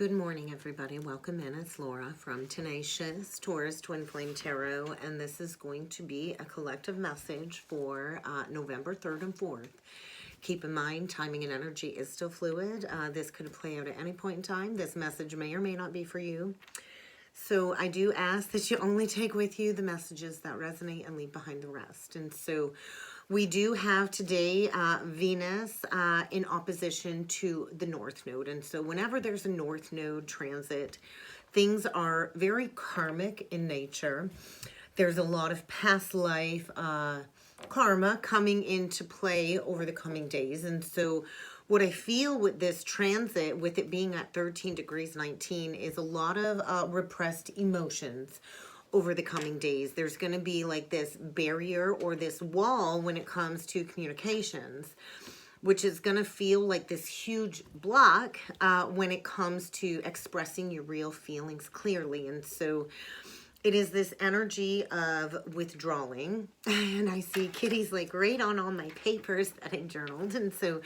Good morning, everybody. Welcome in. It's Laura from Tenacious Taurus Twin Flame Tarot, and this is going to be a collective message for November 3rd and 4th. Keep in mind, timing and energy is still fluid. This could play out at any point in time. This message may or may not be for you. So I do ask that you only take with you the messages that resonate and leave behind the rest. And so we do have today Venus in opposition to the North Node. And so whenever there's a North Node transit, things are very karmic in nature. There's a lot of past life karma coming into play over the coming days. And so what I feel with this transit, with it being at 13 degrees 19, is a lot of repressed emotions over the coming days. There's going to be like this barrier or this wall when it comes to communications, which is going to feel like this huge block when it comes to expressing your real feelings clearly. And so it is this energy of withdrawing. And I see Kitty's like right on all my papers that I journaled. And so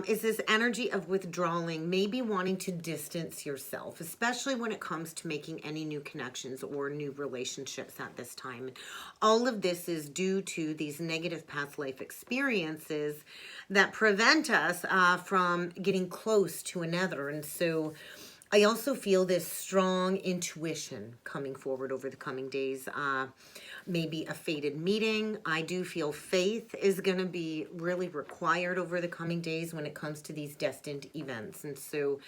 is this energy of withdrawing, maybe wanting to distance yourself, especially when it comes to making any new connections or new relationships at this time. All of this is due to these negative past life experiences that prevent us from getting close to another. And so I also feel this strong intuition coming forward over the coming days. Maybe a fated meeting. I do feel faith is going to be really required over the coming days when it comes to these destined events. And so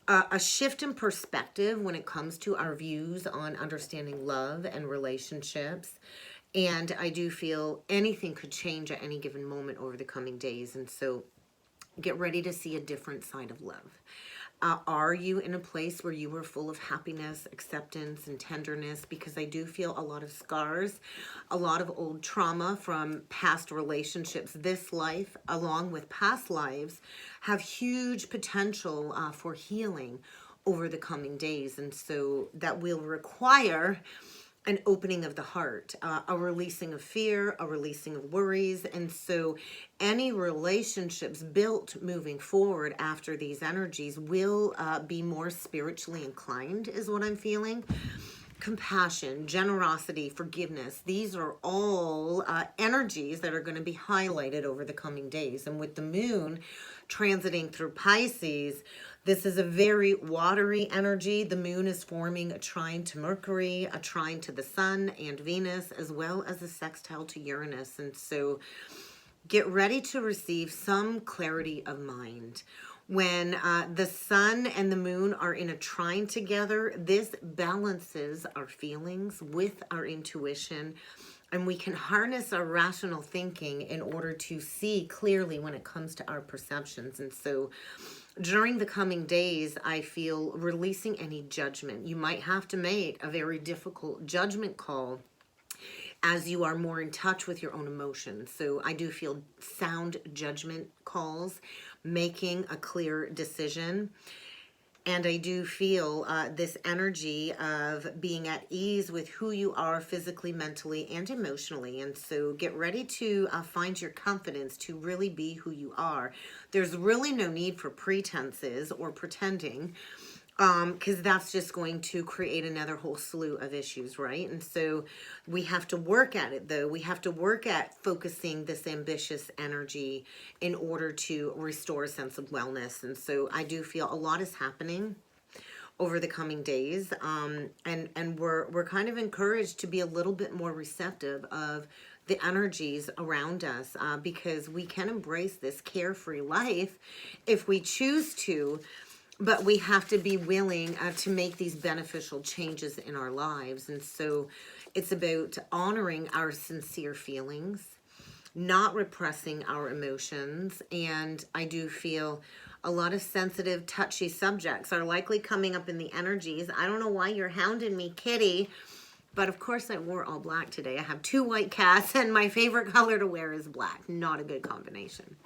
a shift in perspective when it comes to our views on understanding love and relationships. And I do feel anything could change at any given moment over the coming days. And so get ready to see a different side of love. Are you in a place where you were full of happiness, acceptance, and tenderness? Because I do feel a lot of scars, a lot of old trauma from past relationships. This life, along with past lives, have huge potential for healing over the coming days. And so that will require an opening of the heart, a releasing of fear, a releasing of worries. And so any relationships built moving forward after these energies will be more spiritually inclined, is what I'm feeling. Compassion, generosity, forgiveness. These are all energies that are going to be highlighted over the coming days. And with the moon transiting through Pisces, this is a very watery energy. The moon is forming a trine to Mercury, a trine to the sun and Venus, as well as a sextile to Uranus. And so get ready to receive some clarity of mind. When the sun and the moon are in a trine together, this balances our feelings with our intuition, and we can harness our rational thinking in order to see clearly when it comes to our perceptions. And so during the coming days, I feel releasing any judgment. You might have to make a very difficult judgment call as you are more in touch with your own emotions. So I do feel sound judgment calls, making a clear decision. And I do feel this energy of being at ease with who you are physically, mentally, and emotionally. And so get ready to find your confidence to really be who you are. There's really no need for pretenses or pretending, because that's just going to create another whole slew of issues, right? And so we have to work at it, though. We have to work at focusing this ambitious energy in order to restore a sense of wellness. And so I do feel a lot is happening over the coming days, and we're kind of encouraged to be a little bit more receptive of the energies around us, because we can embrace this carefree life if we choose to. But we have to be willing to make these beneficial changes in our lives. And so it's about honoring our sincere feelings, not repressing our emotions. And I do feel a lot of sensitive, touchy subjects are likely coming up in the energies. I don't know why you're hounding me, Kitty. But of course I wore all black today. I have 2 white cats and my favorite color to wear is black. Not a good combination.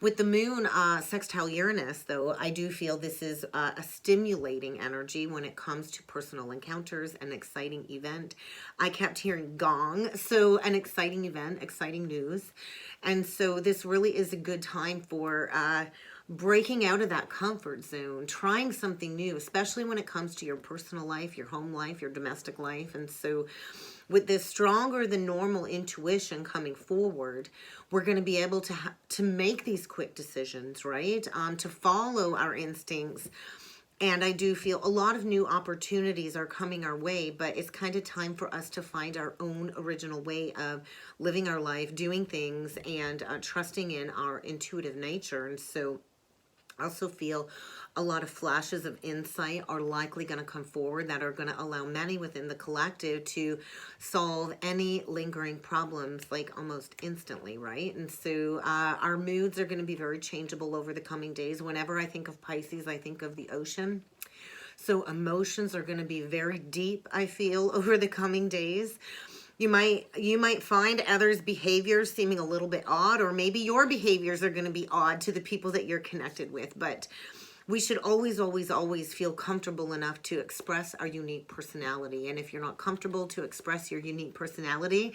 With the moon sextile Uranus, though, I do feel this is a stimulating energy when it comes to personal encounters, an exciting event. I kept hearing gong, so an exciting event, exciting news. And so this really is a good time for breaking out of that comfort zone, trying something new, especially when it comes to your personal life, your home life, your domestic life. And so with this stronger than normal intuition coming forward, we're going to be able to make these quick decisions, right? To follow our instincts. And I do feel a lot of new opportunities are coming our way, but it's kind of time for us to find our own original way of living our life, doing things, and trusting in our intuitive nature. And so I also feel a lot of flashes of insight are likely going to come forward that are going to allow many within the collective to solve any lingering problems like almost instantly, right? And so our moods are going to be very changeable over the coming days. Whenever I think of Pisces, I think of the ocean. So emotions are going to be very deep, I feel, over the coming days. You might find others' behaviors seeming a little bit odd, or maybe your behaviors are going to be odd to the people that you're connected with. But we should always, always, always feel comfortable enough to express our unique personality. And if you're not comfortable to express your unique personality,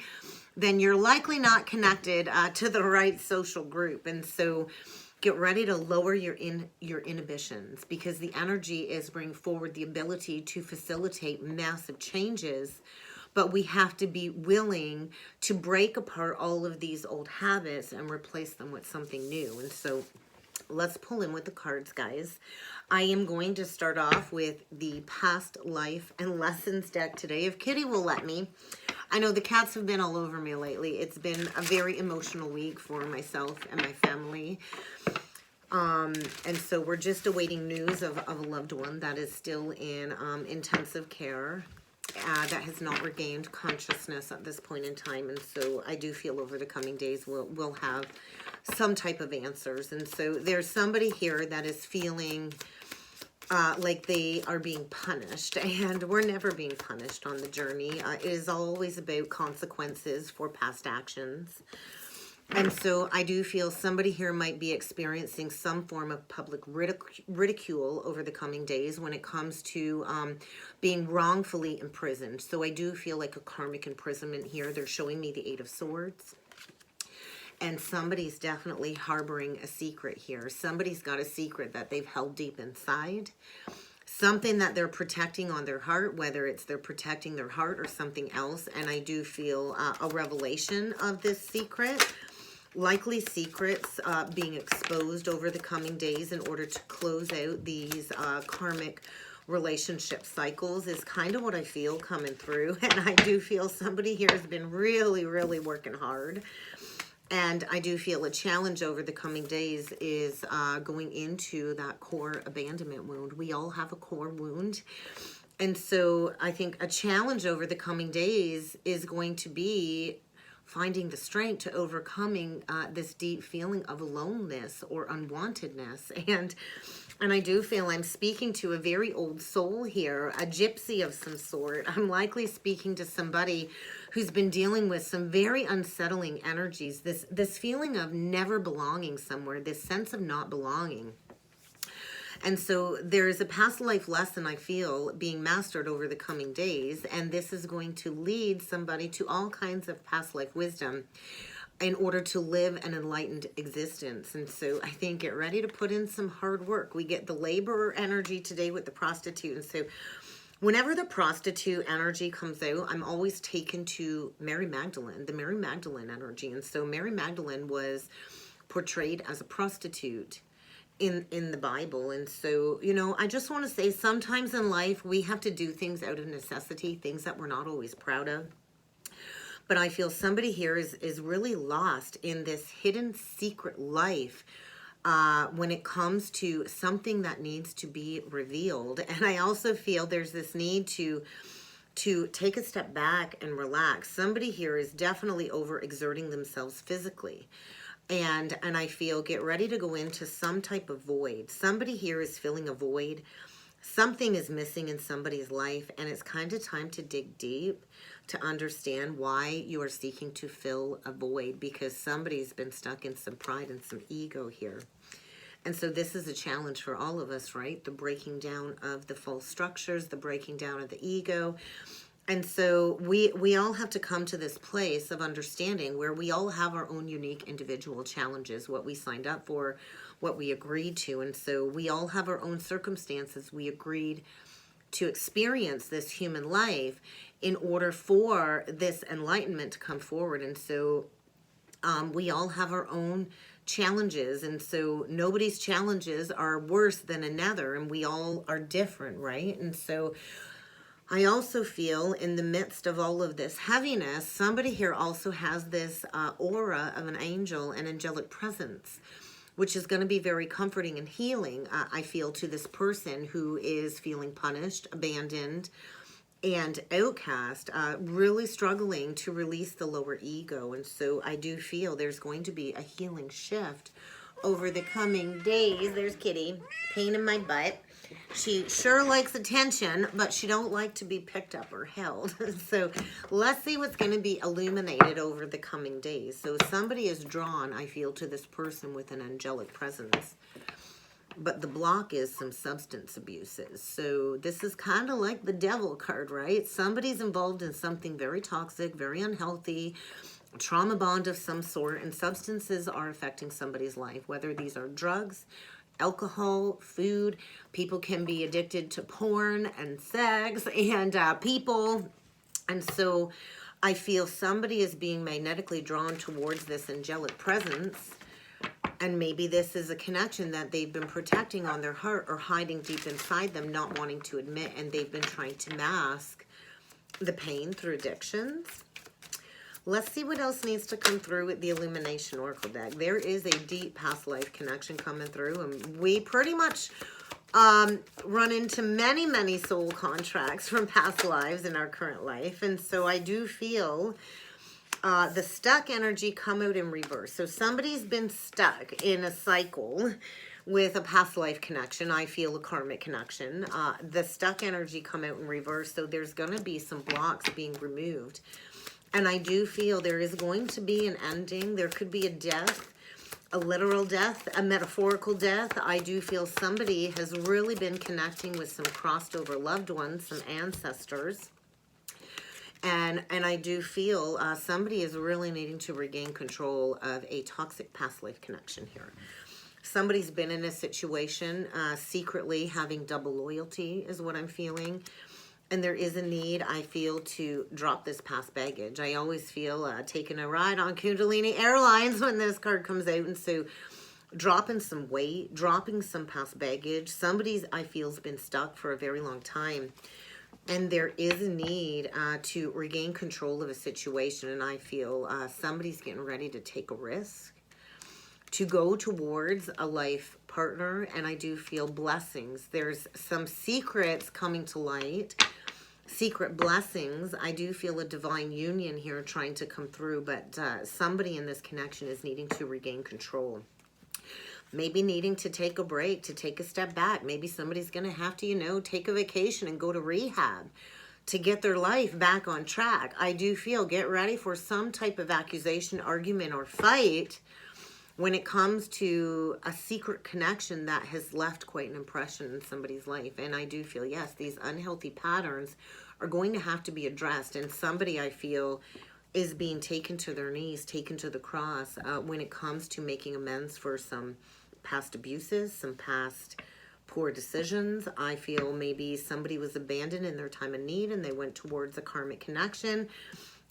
then you're likely not connected to the right social group. And so get ready to lower your inhibitions, because the energy is bringing forward the ability to facilitate massive changes. But we have to be willing to break apart all of these old habits and replace them with something new. And so let's pull in with the cards, guys. I am going to start off with the past life and lessons deck today, if Kitty will let me. I know the cats have been all over me lately. It's been a very emotional week for myself and my family. And so we're just awaiting news of a loved one that is still in intensive care. That has not regained consciousness at this point in time. And so I do feel over the coming days we'll have some type of answers. And so there's somebody here that is feeling like they are being punished. And we're never being punished on the journey. It is always about consequences for past actions. And so I do feel somebody here might be experiencing some form of public ridicule over the coming days when it comes to being wrongfully imprisoned. So I do feel like a karmic imprisonment here. They're showing me the Eight of Swords. And somebody's definitely harboring a secret here. Somebody's got a secret that they've held deep inside. Something that they're protecting on their heart, whether it's they're protecting their heart or something else. And I do feel a revelation of this secret. Likely secrets being exposed over the coming days in order to close out these karmic relationship cycles is kind of what I feel coming through. And I do feel somebody here has been really, really working hard. And I do feel a challenge over the coming days is going into that core abandonment wound. We all have a core wound. And so I think a challenge over the coming days is going to be finding the strength to overcoming this deep feeling of aloneness or unwantedness. And I do feel I'm speaking to a very old soul here, a gypsy of some sort. I'm likely speaking to somebody who's been dealing with some very unsettling energies, this feeling of never belonging somewhere, this sense of not belonging. And so there is a past life lesson I feel being mastered over the coming days, and this is going to lead somebody to all kinds of past life wisdom in order to live an enlightened existence. And so I think get ready to put in some hard work. We get the laborer energy today with the prostitute. And so whenever the prostitute energy comes out, I'm always taken to Mary Magdalene, the Mary Magdalene energy. And so Mary Magdalene was portrayed as a prostitute in the Bible. And so, you know, I just want to say sometimes in life we have to do things out of necessity, things that we're not always proud of. But I feel somebody here is really lost in this hidden secret life when it comes to something that needs to be revealed. And I also feel there's this need to take a step back and relax. Somebody here is definitely overexerting themselves physically. And I feel get ready to go into some type of void. Somebody here is filling a void. Something is missing in somebody's life, and it's kind of time to dig deep to understand why you are seeking to fill a void, because somebody's been stuck in some pride and some ego here. And so this is a challenge for all of us, right? The breaking down of the false structures, the breaking down of the ego. And so we all have to come to this place of understanding where we all have our own unique individual challenges, what we signed up for, what we agreed to. And so we all have our own circumstances. We agreed to experience this human life in order for this enlightenment to come forward. And so we all have our own challenges, and so nobody's challenges are worse than another, and we all are different, right? And so I also feel in the midst of all of this heaviness, somebody here also has this aura of an angel and angelic presence, which is going to be very comforting and healing, I feel, to this person who is feeling punished, abandoned, and outcast, really struggling to release the lower ego. And so I do feel there's going to be a healing shift over the coming days. There's Kitty, pain in my butt. She sure likes attention, but she don't like to be picked up or held. So let's see what's going to be illuminated over the coming days. So somebody is drawn, I feel, to this person with an angelic presence. But the block is some substance abuses. So this is kind of like the devil card, right? Somebody's involved in something very toxic, very unhealthy, trauma bond of some sort, and substances are affecting somebody's life, whether these are drugs, alcohol, food. People can be addicted to porn and sex and people. And so I feel somebody is being magnetically drawn towards this angelic presence. And maybe this is a connection that they've been protecting on their heart or hiding deep inside them, not wanting to admit, and they've been trying to mask the pain through addictions. Let's see what else needs to come through with the Illumination Oracle deck. There is a deep past life connection coming through, and we pretty much run into many, many soul contracts from past lives in our current life. And so I do feel the stuck energy come out in reverse. So somebody's been stuck in a cycle with a past life connection. I feel a karmic connection. The stuck energy come out in reverse. So there's going to be some blocks being removed. And I do feel there is going to be an ending. There could be a death, a literal death, a metaphorical death. I do feel somebody has really been connecting with some crossed over loved ones, some ancestors. And I do feel somebody is really needing to regain control of a toxic past life connection here. Somebody's been in a situation secretly having double loyalty is what I'm feeling. And there is a need, I feel, to drop this past baggage. I always feel taking a ride on Kundalini Airlines when this card comes out. And so dropping some weight, dropping some past baggage. Somebody's, I feel, has been stuck for a very long time. And there is a need to regain control of a situation. And I feel somebody's getting ready to take a risk, to go towards a life partner. And I do feel blessings. There's some secrets coming to light, secret blessings. I do feel a divine union here trying to come through. But somebody in this connection is needing to regain control. Maybe needing to take a break, to take a step back. Maybe somebody's going to have to, you know, take a vacation and go to rehab to get their life back on track. I do feel get ready for some type of accusation, argument, or fight when it comes to a secret connection that has left quite an impression in somebody's life. And I do feel, yes, these unhealthy patterns are going to have to be addressed. And somebody, I feel, is being taken to their knees, taken to the cross when it comes to making amends for some past abuses, some past poor decisions. I feel maybe somebody was abandoned in their time of need and they went towards a karmic connection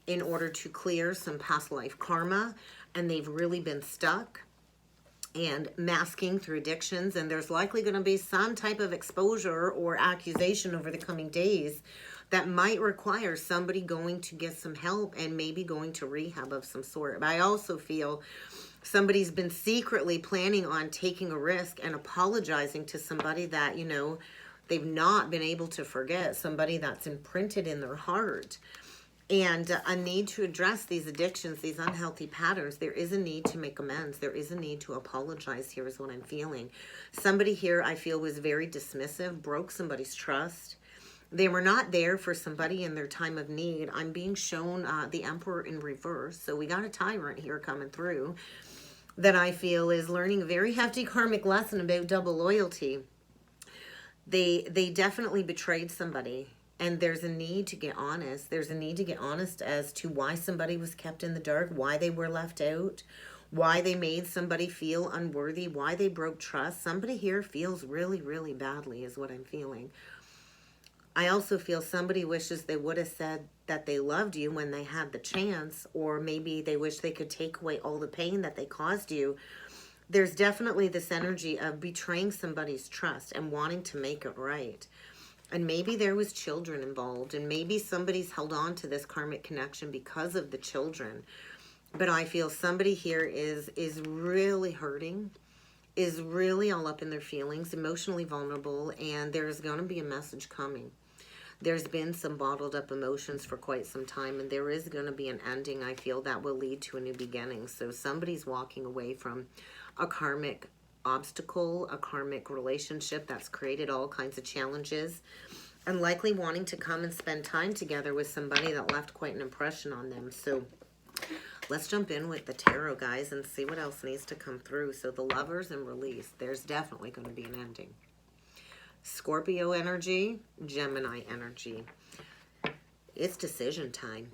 in order to clear some past life karma, and they've really been stuck and masking through addictions. And there's likely going to be some type of exposure or accusation over the coming days that might require somebody going to get some help and maybe going to rehab of some sort. But I also feel somebody's been secretly planning on taking a risk and apologizing to somebody that, you know, they've not been able to forget, somebody that's imprinted in their heart. And a need to address these addictions, these unhealthy patterns. There is a need to make amends. There is a need to apologize here is what I'm feeling. Somebody here I feel was very dismissive, broke somebody's trust. They were not there for somebody in their time of need. I'm being shown the Emperor in reverse. So we got a tyrant here coming through that I feel is learning a very hefty karmic lesson about double loyalty. They definitely betrayed somebody. And there's a need to get honest. There's a need to get honest as to why somebody was kept in the dark, why they were left out, why they made somebody feel unworthy, why they broke trust. Somebody here feels really, really badly is what I'm feeling. I also feel somebody wishes they would have said that they loved you when they had the chance, or maybe they wish they could take away all the pain that they caused you. There's definitely this energy of betraying somebody's trust and wanting to make it right. And maybe there was children involved, and maybe somebody's held on to this karmic connection because of the children. But I feel somebody here is really hurting, is really all up in their feelings, emotionally vulnerable, and there's going to be a message coming. There's been some bottled up emotions for quite some time, and there is going to be an ending, I feel, that will lead to a new beginning. So somebody's walking away from a karmic obstacle, a karmic relationship that's created all kinds of challenges, and likely wanting to come and spend time together with somebody that left quite an impression on them. So let's jump in with the tarot, guys, and see what else needs to come through. So the Lovers and release, there's definitely going to be an ending. Scorpio energy, Gemini energy. It's decision time.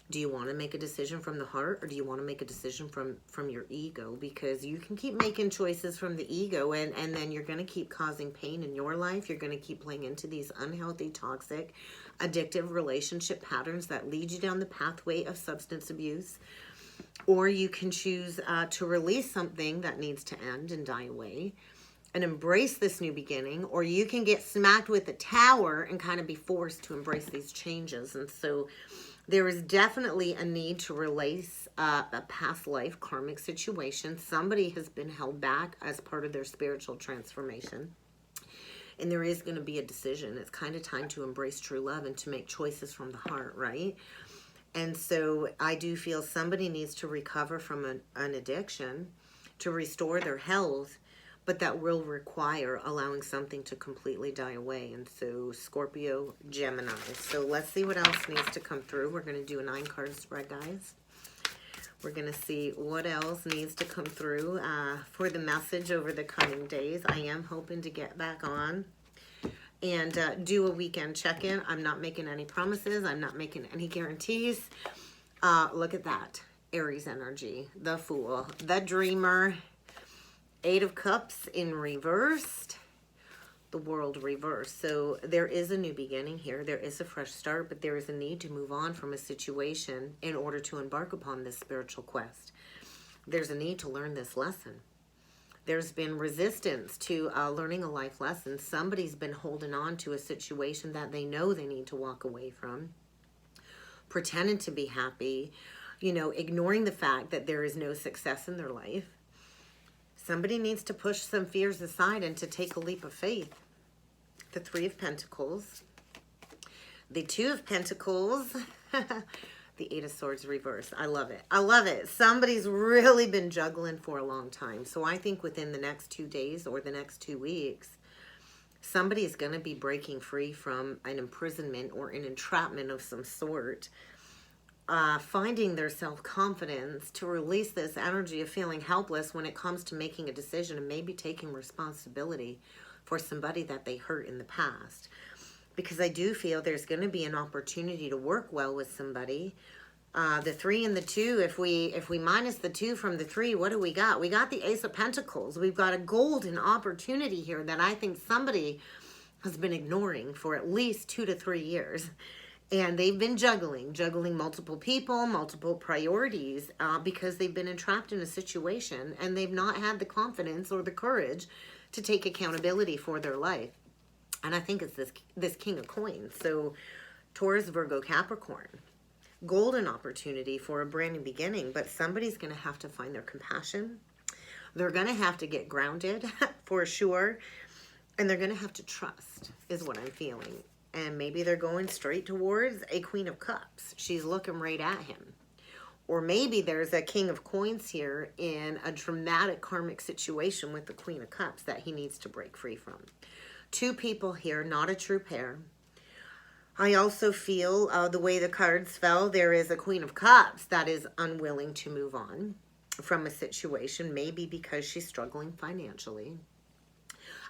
Do you want to make a decision from the heart, or do you want to make a decision from your ego? Because you can keep making choices from the ego, and then you're going to keep causing pain in your life. You're going to keep playing into these unhealthy, toxic, addictive relationship patterns that lead you down the pathway of substance abuse. Or you can choose to release something that needs to end and die away and embrace this new beginning, or you can get smacked with the tower and kind of be forced to embrace these changes. And so there is definitely a need to release a past life karmic situation. Somebody has been held back as part of their spiritual transformation. And there is going to be a decision. It's kind of time to embrace true love and to make choices from the heart, right? And so I do feel somebody needs to recover from an addiction, to restore their health, but that will require allowing something to completely die away. And so Scorpio, Gemini. So let's see what else needs to come through. We're going to do a 9-card spread, guys. We're going to see what else needs to come through for the message over the coming days. I am hoping to get back on and do a weekend check-in. I'm not making any promises. I'm not making any guarantees. Look at that. Aries energy, the Fool, the Dreamer, 8 of Cups in reversed, the World reversed. So there is a new beginning here. There is a fresh start, but there is a need to move on from a situation in order to embark upon this spiritual quest. There's a need to learn this lesson. There's been resistance to learning a life lesson. Somebody's been holding on to a situation that they know they need to walk away from, pretending to be happy, you know, ignoring the fact that there is no success in their life. Somebody needs to push some fears aside and to take a leap of faith. The 3 of Pentacles, the 2 of Pentacles, the 8 of Swords reverse. I love it. I love it. Somebody's really been juggling for a long time. So I think within the next 2 days or the next 2 weeks, somebody is going to be breaking free from an imprisonment or an entrapment of some sort. Finding their self-confidence to release this energy of feeling helpless when it comes to making a decision and maybe taking responsibility for somebody that they hurt in the past. Because I do feel there's going to be an opportunity to work well with somebody. The 3 and the 2, if we minus the 2 from the 3, what do we got? We got the Ace of Pentacles. We've got a golden opportunity here that I think somebody has been ignoring for at least 2 to 3 years. And they've been juggling multiple people, multiple priorities, because they've been entrapped in a situation and they've not had the confidence or the courage to take accountability for their life. And I think it's this King of Coins. So Taurus, Virgo, Capricorn, golden opportunity for a brand new beginning, but somebody's going to have to find their compassion. They're going to have to get grounded for sure. And they're going to have to trust is what I'm feeling. And maybe they're going straight towards a Queen of Cups. She's looking right at him. Or maybe there's a King of Coins here in a dramatic karmic situation with the Queen of Cups that he needs to break free from. 2 people here, not a true pair. I also feel the way the cards fell, there is a Queen of Cups that is unwilling to move on from a situation, maybe because she's struggling financially.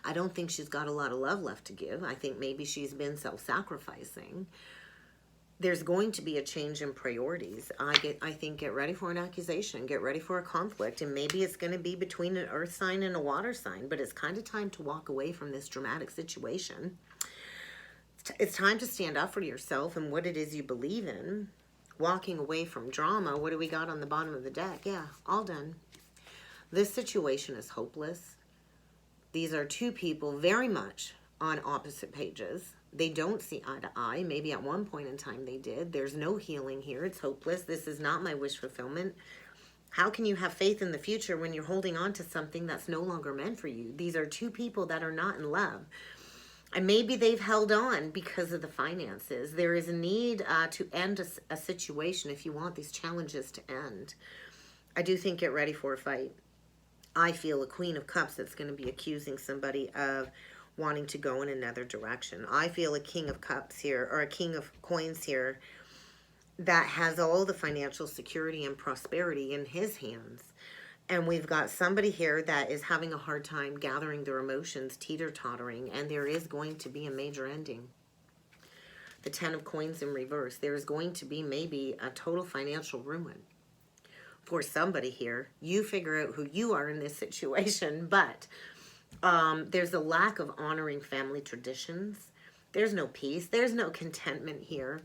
I don't think she's got a lot of love left to give. I think maybe she's been self-sacrificing. there's going to be a change in priorities. I think get ready for an accusation, get ready for a conflict, and maybe it's going to be between an earth sign and a water sign, but it's kind of time to walk away from this dramatic situation. It's time to stand up for yourself and what it is you believe in. Walking away from drama. What do we got on the bottom of the deck? Yeah, all done. This situation is hopeless. These are two people very much on opposite pages. They don't see eye to eye. Maybe at one point in time they did. There's no healing here. It's hopeless. This is not my wish fulfillment. How can you have faith in the future when you're holding on to something that's no longer meant for you? These are two people that are not in love. And maybe they've held on because of the finances. There is a need to end a situation if you want these challenges to end. I do think get ready for a fight. I feel a Queen of Cups that's going to be accusing somebody of wanting to go in another direction. I feel a King of Cups here, or a King of Coins here, that has all the financial security and prosperity in his hands. And we've got somebody here that is having a hard time gathering their emotions, teeter-tottering, and there is going to be a major ending. The 10 of Coins in reverse. There is going to be maybe a total financial ruin for somebody here. You figure out who you are in this situation, but there's a lack of honoring family traditions. There's no peace. There's no contentment here.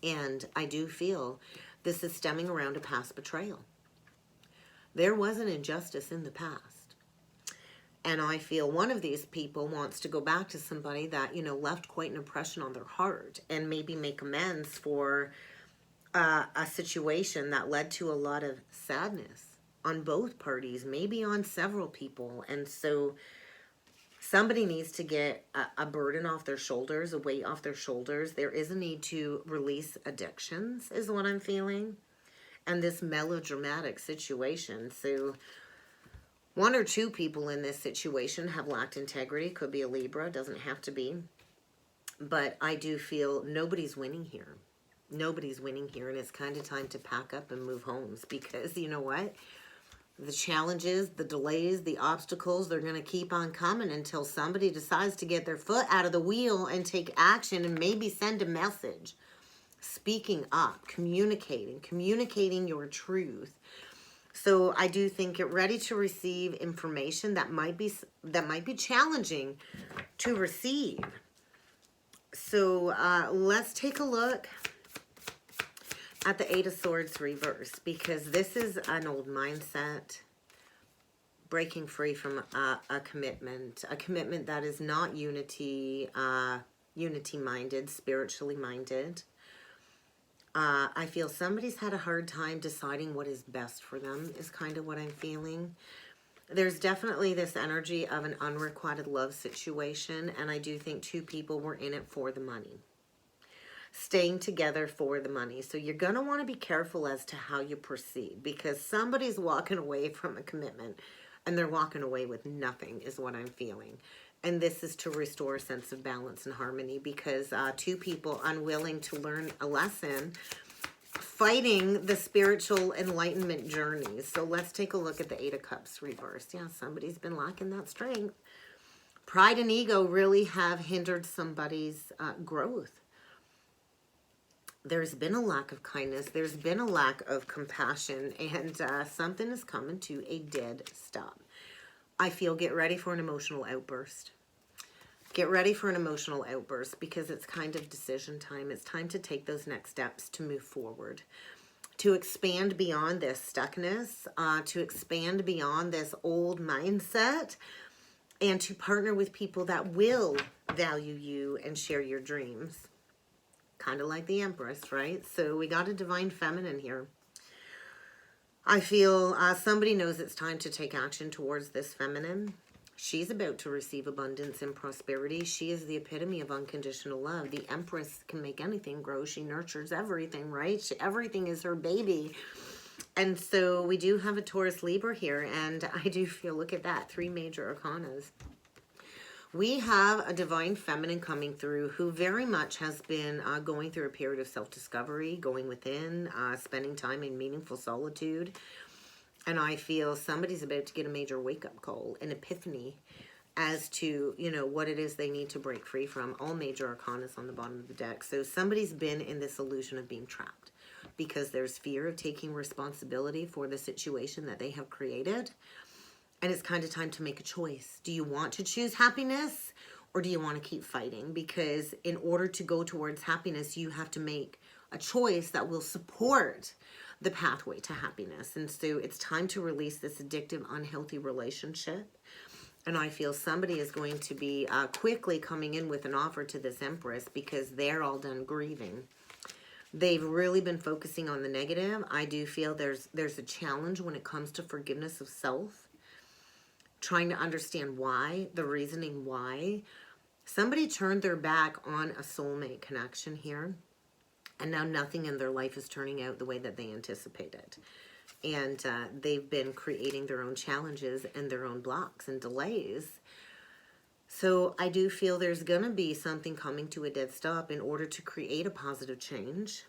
And I do feel this is stemming around a past betrayal. There was an injustice in the past. And I feel one of these people wants to go back to somebody that, left quite an impression on their heart and maybe make amends for a situation that led to a lot of sadness on both parties, maybe on several people. And so somebody needs to get a burden off their shoulders, a weight off their shoulders. There is a need to release addictions, is what I'm feeling. And this melodramatic situation. So one or two people in this situation have lacked integrity. Could be a Libra, doesn't have to be. But I do feel nobody's winning here. Nobody's winning here, and it's kind of time to pack up and move homes, because you know what? The challenges, the delays, the obstacles, they're going to keep on coming until somebody decides to get their foot out of the wheel and take action and maybe send a message. Speaking up, communicating your truth. So I do think get ready to receive information that might be challenging to receive. So let's take a look at the Eight of Swords reverse, because this is an old mindset, breaking free from a commitment that is not unity-minded, spiritually minded. I feel somebody's had a hard time deciding what is best for them, is kind of what I'm feeling. There's definitely this energy of an unrequited love situation, and I do think two people were in it for the money. Staying together for the money. So you're going to want to be careful as to how you proceed, because somebody's walking away from a commitment and they're walking away with nothing, is what I'm feeling. And this is to restore a sense of balance and harmony, because two people unwilling to learn a lesson, fighting the spiritual enlightenment journey. So let's take a look at the Eight of Cups reversed. Yeah, somebody's been lacking that strength. Pride and ego really have hindered somebody's growth. There's been a lack of kindness. There's been a lack of compassion, and something is coming to a dead stop. I feel get ready for an emotional outburst. Get ready for an emotional outburst, because it's kind of decision time. It's time to take those next steps to move forward, to expand beyond this stuckness, to expand beyond this old mindset, and to partner with people that will value you and share your dreams. Kind of like the Empress, right? So we got a divine feminine here. I feel somebody knows it's time to take action towards this feminine. She's about to receive abundance and prosperity. She is the epitome of unconditional love. The Empress can make anything grow. She nurtures everything, right? Everything is her baby. And so we do have a Taurus Libra here, and I do feel, look at that, 3 major arcanas. We have a divine feminine coming through who very much has been going through a period of self-discovery, going within, spending time in meaningful solitude. And I feel somebody's about to get a major wake-up call, an epiphany. as to, you know, what it is they need to break free from. All major arcana is on the bottom of the deck. So somebody's been in this illusion of being trapped because there's fear of taking responsibility for the situation that they have created. And it's kind of time to make a choice. Do you want to choose happiness, or do you want to keep fighting? Because in order to go towards happiness, you have to make a choice that will support the pathway to happiness. And so it's time to release this addictive, unhealthy relationship. And I feel somebody is going to be quickly coming in with an offer to this Empress because they're all done grieving. They've really been focusing on the negative. I do feel there's a challenge when it comes to forgiveness of self. Trying to understand why, the reasoning why. Somebody turned their back on a soulmate connection here. And now nothing in their life is turning out the way that they anticipated. And they've been creating their own challenges and their own blocks and delays. So I do feel there's going to be something coming to a dead stop in order to create a positive change.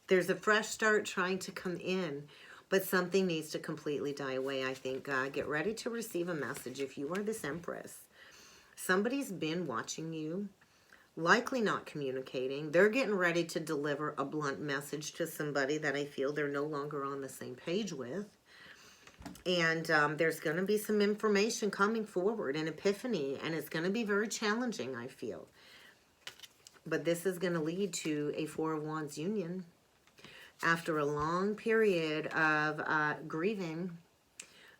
There's a fresh start trying to come in, but something needs to completely die away, I think. Get ready to receive a message if you are this Empress. Somebody's been watching you, likely not communicating. They're getting ready to deliver a blunt message to somebody that I feel they're no longer on the same page with. And there's going to be some information coming forward, an epiphany, and it's going to be very challenging, I feel. But this is going to lead to a Four of Wands union. After a long period of grieving,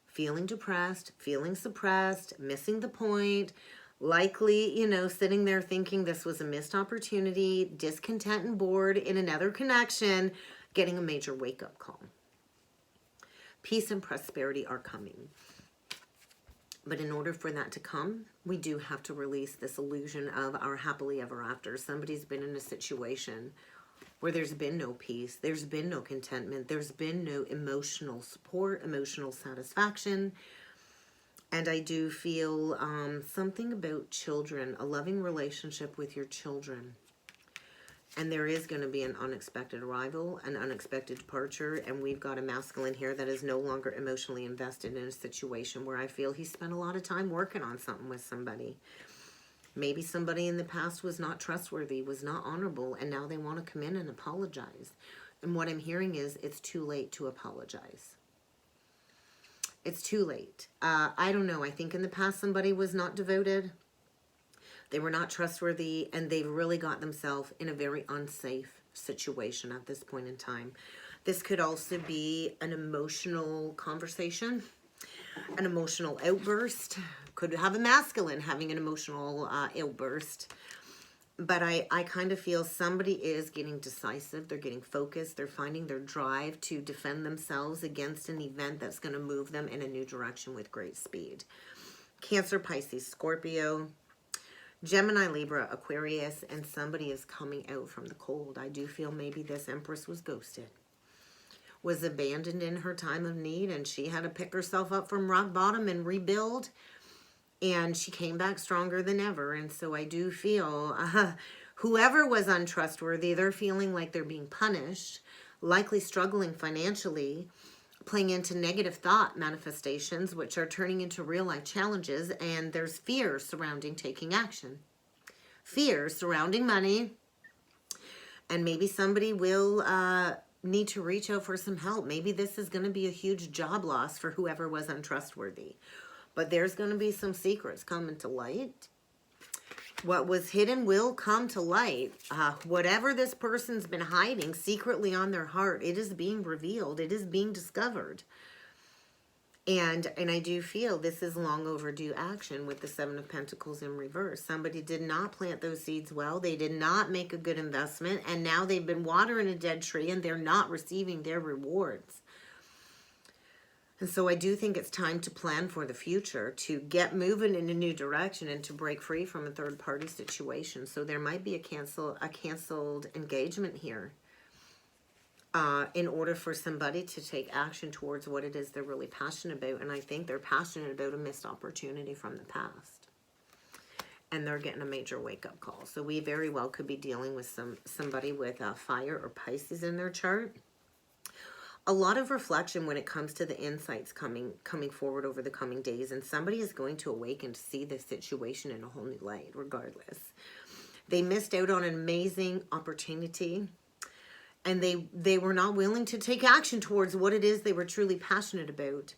feeling depressed, feeling suppressed, missing the point, likely, you know, sitting there thinking this was a missed opportunity, discontent and bored in another connection, getting a major wake-up call. Peace and prosperity are coming. But in order for that to come, we do have to release this illusion of our happily ever after. Somebody's been in a situation where there's been no peace, there's been no contentment, there's been no emotional support, emotional satisfaction. And I do feel something about children, a loving relationship with your children. And there is going to be an unexpected arrival, an unexpected departure. And we've got a masculine here that is no longer emotionally invested in a situation where I feel he spent a lot of time working on something with somebody. Maybe somebody in the past was not trustworthy, was not honorable, and now they want to come in and apologize. And what I'm hearing is it's too late to apologize. It's too late. I don't know. I think in the past somebody was not devoted. They were not trustworthy, and they've really got themselves in a very unsafe situation at this point in time. This could also be an emotional conversation, an emotional outburst. Could have a masculine having an emotional outburst. But I kind of feel somebody is getting decisive. They're getting focused. They're finding their drive to defend themselves against an event that's going to move them in a new direction with great speed. Cancer, Pisces, Scorpio, Gemini, Libra, Aquarius, and somebody is coming out from the cold. I do feel maybe this Empress was ghosted, was abandoned in her time of need, and she had to pick herself up from rock bottom and rebuild. And she came back stronger than ever. And so I do feel whoever was untrustworthy, they're feeling like they're being punished, likely struggling financially, playing into negative thought manifestations, which are turning into real life challenges. And there's fear surrounding taking action, fear surrounding money. And maybe somebody will need to reach out for some help. Maybe this is going to be a huge job loss for whoever was untrustworthy. But there's going to be some secrets coming to light. What was hidden will come to light. Whatever this person's been hiding secretly on their heart, it is being revealed. It is being discovered. And I do feel this is long overdue action with the Seven of Pentacles in reverse. Somebody did not plant those seeds well. They did not make a good investment. And now they've been watering a dead tree and they're not receiving their rewards. And so I do think it's time to plan for the future, to get moving in a new direction and to break free from a third-party situation. So there might be a canceled engagement here in order for somebody to take action towards what it is they're really passionate about. And I think they're passionate about a missed opportunity from the past. And they're getting a major wake-up call. So we very well could be dealing with somebody with fire or Pisces in their chart. a lot of reflection when it comes to the insights coming forward over the coming days, and somebody is going to awaken to see this situation in a whole new light regardless. They missed out on an amazing opportunity, and they were not willing to take action towards what it is they were truly passionate about.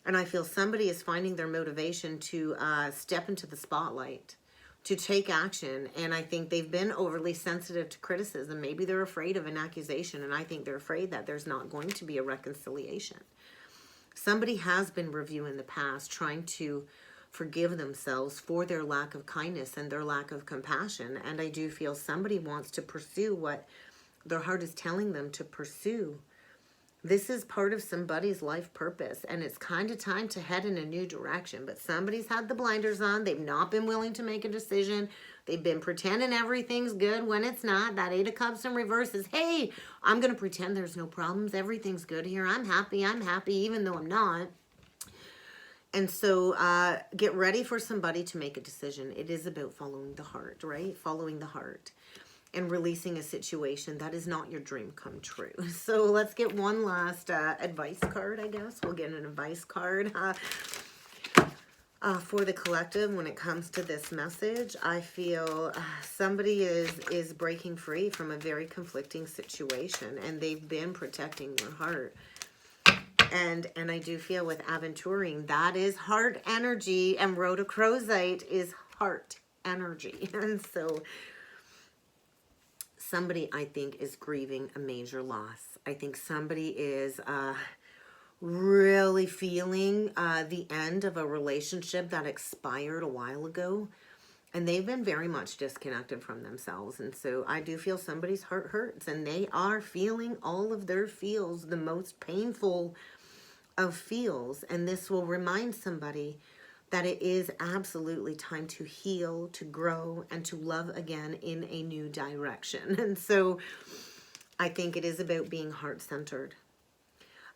And I feel somebody is finding their motivation to step into the spotlight, to take action. And I think they've been overly sensitive to criticism. Maybe they're afraid of an accusation, and I think they're afraid that there's not going to be a reconciliation. Somebody has been reviewing the past, trying to forgive themselves for their lack of kindness and their lack of compassion. And I do feel somebody wants to pursue what their heart is telling them to pursue. This is part of somebody's life purpose, and it's kind of time to head in a new direction. But somebody's had the blinders on. They've not been willing to make a decision. They've been pretending everything's good when it's not. That 8 of Cups in reverse is, hey, I'm going to pretend there's no problems. Everything's good here. I'm happy, even though I'm not. And so get ready for somebody to make a decision. It is about following the heart, right? Following the heart. And releasing a situation that is not your dream come true. So let's get one last advice card, I guess. We'll get an advice card for the collective when it comes to this message. I feel somebody is breaking free from a very conflicting situation, and they've been protecting their heart. And I do feel with aventuring, that is heart energy, and rhodochrosite is heart energy. And so somebody, I think, is grieving a major loss. I think somebody is really feeling the end of a relationship that expired a while ago. And they've been very much disconnected from themselves. And so I do feel somebody's heart hurts. And they are feeling all of their feels, the most painful of feels. And this will remind somebody that it is absolutely time to heal, to grow, and to love again in a new direction. And so I think it is about being heart-centered.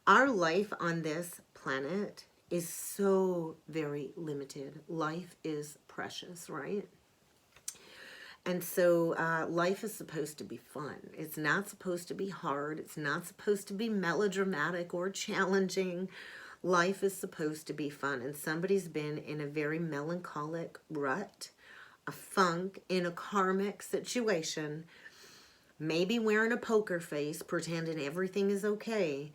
Our life on this planet is so very limited. Life is precious, right? And so life is supposed to be fun. It's not supposed to be hard. It's not supposed to be melodramatic or challenging. Life is supposed to be fun, and somebody's been in a very melancholic rut, a funk, in a karmic situation, maybe wearing a poker face, pretending everything is okay,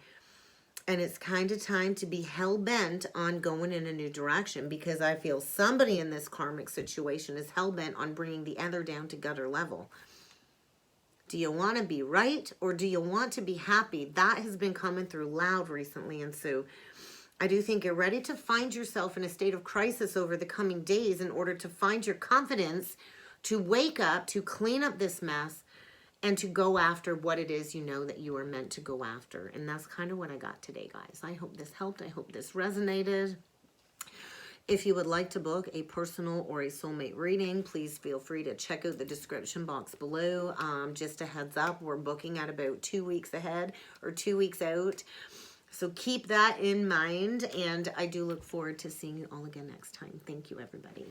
and it's kind of time to be hell-bent on going in a new direction, because I feel somebody in this karmic situation is hell-bent on bringing the other down to gutter level. Do you want to be right, or do you want to be happy? That has been coming through loud recently, and so I do think you're ready to find yourself in a state of crisis over the coming days in order to find your confidence, to wake up, to clean up this mess, and to go after what it is you know that you are meant to go after. And that's kind of what I got today, guys. I hope this helped. I hope this resonated. If you would like to book a personal or a soulmate reading, please feel free to check out the description box below. Just a heads up, we're booking at about 2 weeks ahead or 2 weeks out. So keep that in mind, and I do look forward to seeing you all again next time. Thank you, everybody.